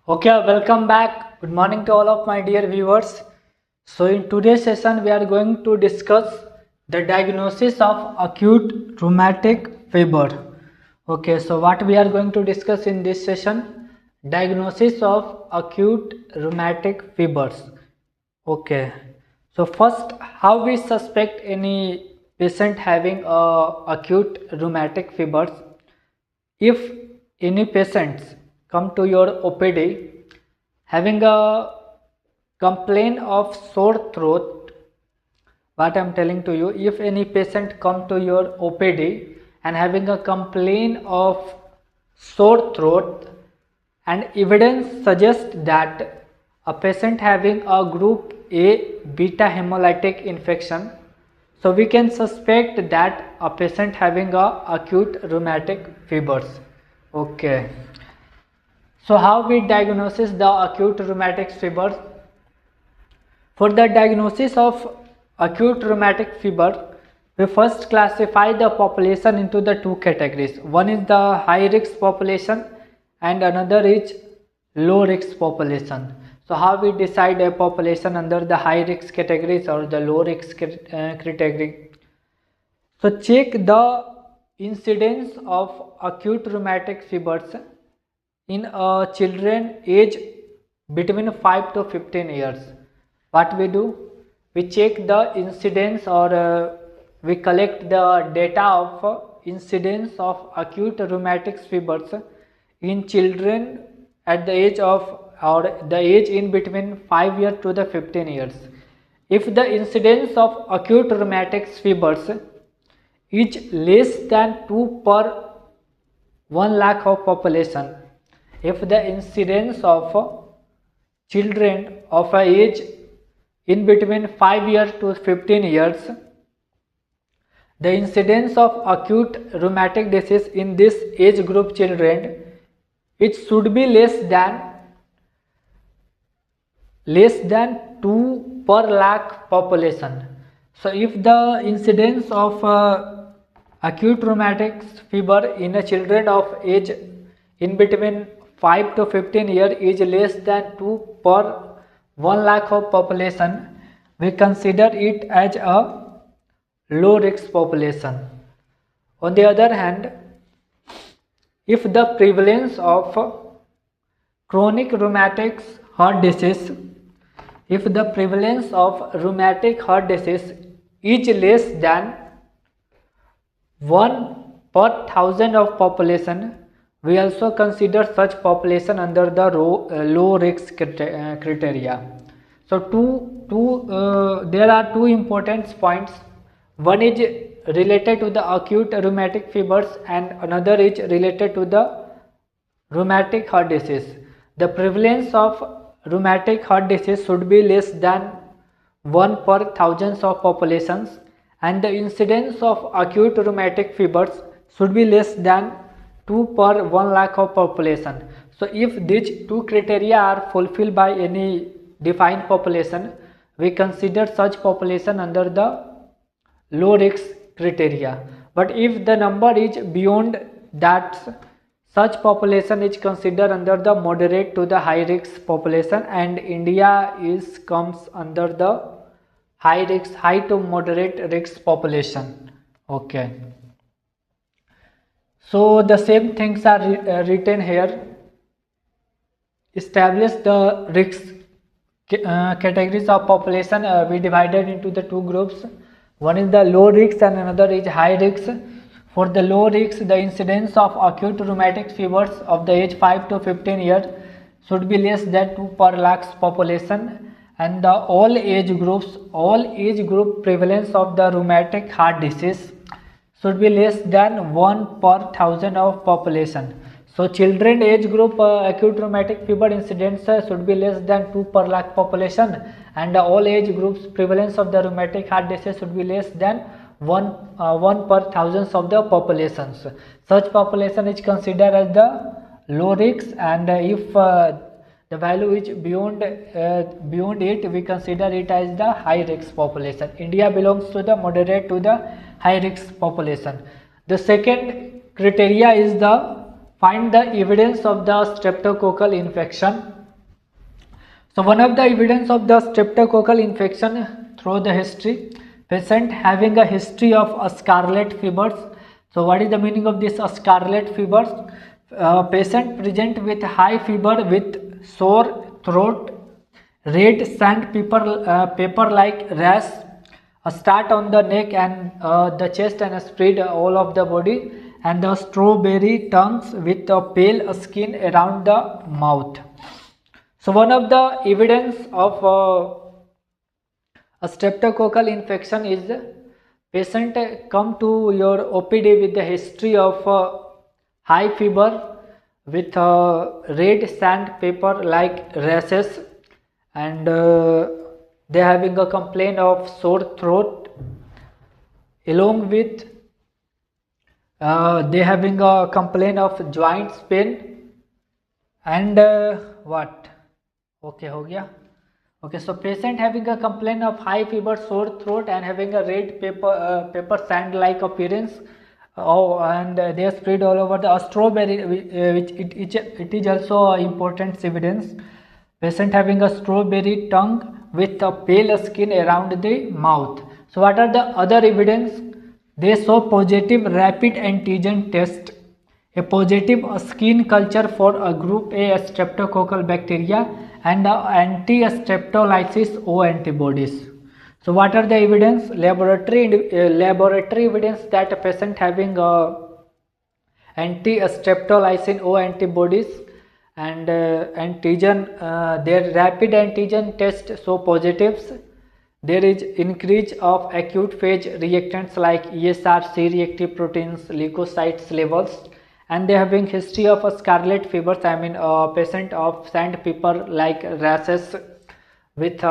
Okay, welcome back. Good morning to all of my dear viewers. So, in today's session, we are going to discuss the diagnosis of acute rheumatic fever. Okay, so what we are going to discuss in this session? Diagnosis of acute rheumatic fevers. Okay, so first, how we suspect any patient having acute rheumatic fevers? If any patients come to your OPD having a complaint of sore throat, what I am telling to you, if any patient come to your OPD and having a complaint of sore throat and evidence suggests that a patient having a group A beta hemolytic infection, so we can suspect that a patient having a acute rheumatic fevers. Okay. So how we diagnose the acute rheumatic fever? For the diagnosis of acute rheumatic fever, we first classify the population into the two categories. One is the high risk population and another is low risk population. So how we decide a population under the high risk categories or the low risk category? So check the incidence of acute rheumatic fevers in children age between 5 to 15 years. What we do? We check the incidence or we collect the data of incidence of acute rheumatic fevers in children at the age of or the age in between 5 years to the 15 years. If the incidence of acute rheumatic fevers is less than 2 per 1 lakh of population, if the incidence of children of a age in between 5 years to 15 years, the incidence of acute rheumatic disease in this age group children, it should be less than 2 per lakh population. So if the incidence of acute rheumatic fever in a children of age in between 5 to 15 years is less than 2 per 1 lakh of population, we consider it as a low risk population. On the other hand, if the prevalence of chronic rheumatic heart disease, if the prevalence of rheumatic heart disease is less than 1 per 1000 of population, we also consider such population under the low risk criteria. So there are two important points. One is related to the acute rheumatic fevers and another is related to the rheumatic heart disease. The prevalence of rheumatic heart disease should be less than 1 per thousands of populations and the incidence of acute rheumatic fevers should be less than 2 per 1 lakh of population. So if these two criteria are fulfilled by any defined population, we consider such population under the low risk criteria. But if the number is beyond that, such population is considered under the moderate to the high risk population, and India comes under the high to moderate risk population. Okay. So the same things are written here. Establish the risk categories of population. We divided into the two groups. One is the low risk and another is high risk. For the low risk, the incidence of acute rheumatic fevers of the age 5 to 15 years should be less than 2 per lakhs population, and the all age group prevalence of the rheumatic heart disease should be less than 1 per 1000 of population. So children age group acute rheumatic fever incidence should be less than 2 per lakh population, and all age groups prevalence of the rheumatic heart disease should be less than 1 per thousands of the populations. Such population is considered as the low risk, and if the value is beyond it, we consider it as the high risk population. India belongs to the moderate to the high risk population. The second criteria is the find the evidence of the streptococcal infection So one of the evidence of the streptococcal infection through the history, patient having a history of scarlet fevers. So what is the meaning of this scarlet fevers? Patient present with high fever with sore throat, red sandpaper like rash, a start on the neck and the chest and spread all of the body, and the strawberry tongues with a pale skin around the mouth. So one of the evidence of a streptococcal infection is patient come to your OPD with the history of high fever with red sandpaper like rashes, and they having a complaint of sore throat, along with they having a complaint of joints pain, and what okay ho gaya. Okay, so patient having a complaint of high fever, sore throat, and having a red paper sand like appearance. And they are spread all over the strawberry, which it is also important evidence. Patient having a strawberry tongue with a pale skin around the mouth. So what are the other evidence? They show positive rapid antigen test, a positive skin culture for a group A streptococcal bacteria, and anti-streptolysis O antibodies. So what are the evidence? Laboratory evidence that a patient having anti-streptolysin O antibodies and antigen, their rapid antigen test show positives. There is increase of acute phase reactants like ESR, C-reactive proteins, leukocytes levels, and they having history of a scarlet fevers. I mean patient of sandpaper like rashes with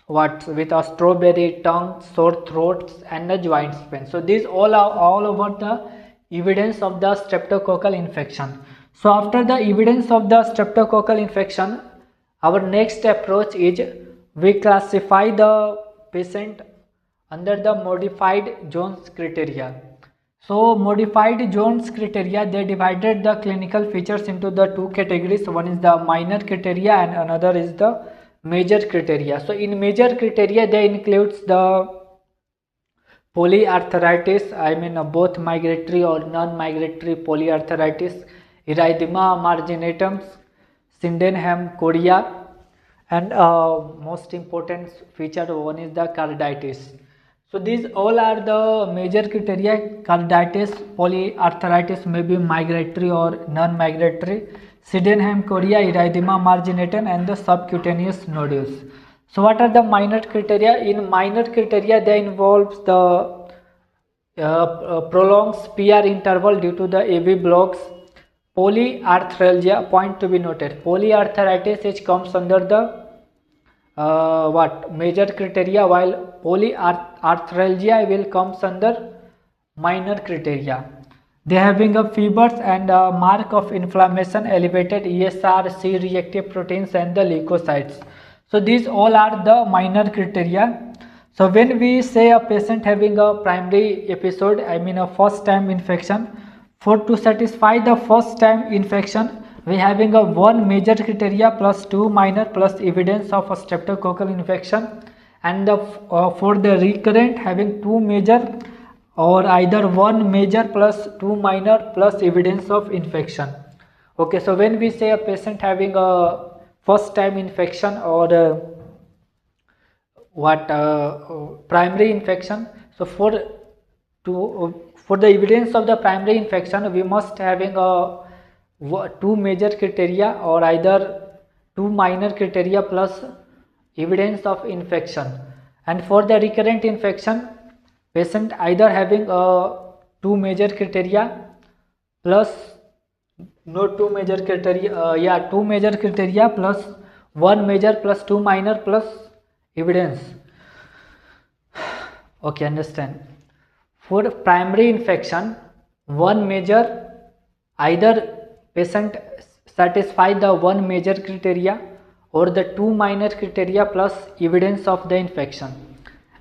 with a strawberry tongue, sore throats, and a joint pain. So these all are all over the evidence of the streptococcal infection. So after the evidence of the streptococcal infection, our next approach is we classify the patient under the modified Jones criteria. So modified Jones criteria, they divided the clinical features into the two categories. One is the minor criteria and another is the major criteria. So in major criteria, they includes the polyarthritis, I mean both migratory or non-migratory polyarthritis, erythema marginatum, Sydenham chorea, and most important feature one is the carditis. So these all are the major criteria. Carditis, polyarthritis may be migratory or non-migratory, Sydenham chorea, erythema marginatum, and the subcutaneous nodules. So what are the minor criteria? In minor criteria, they involves the prolonged PR interval due to the AV blocks, polyarthralgia, point to be noted. Polyarthritis which comes under the major criteria, while polyarthralgia will comes under minor criteria. They having a fevers and a mark of inflammation, elevated ESR, C-reactive proteins, and the leukocytes. So these all are the minor criteria. So when we say a patient having a primary episode, I mean a first time infection, for to satisfy the first time infection, we having a one major criteria plus two minor plus evidence of a streptococcal infection, and the for the recurrent having two major or either one major plus two minor plus evidence of infection. Okay, so when we say a patient having a first time infection or primary infection, so for the evidence of the primary infection, we must having a two major criteria or either two minor criteria plus evidence of infection. And for the recurrent infection, patient either having two major criteria plus two major criteria plus one major plus two minor plus evidence. Okay, understand. For primary infection, one major, either patient satisfy the one major criteria or the two minor criteria plus evidence of the infection.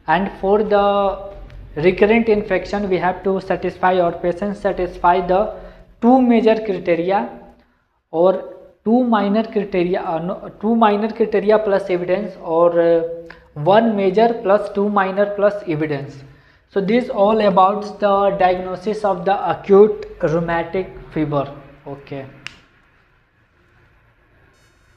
And for the recurrent infection, we have to satisfy or patient satisfy the two major criteria or two minor criteria plus evidence, or one major plus two minor plus evidence. So this all about the diagnosis of the acute rheumatic fever. Okay.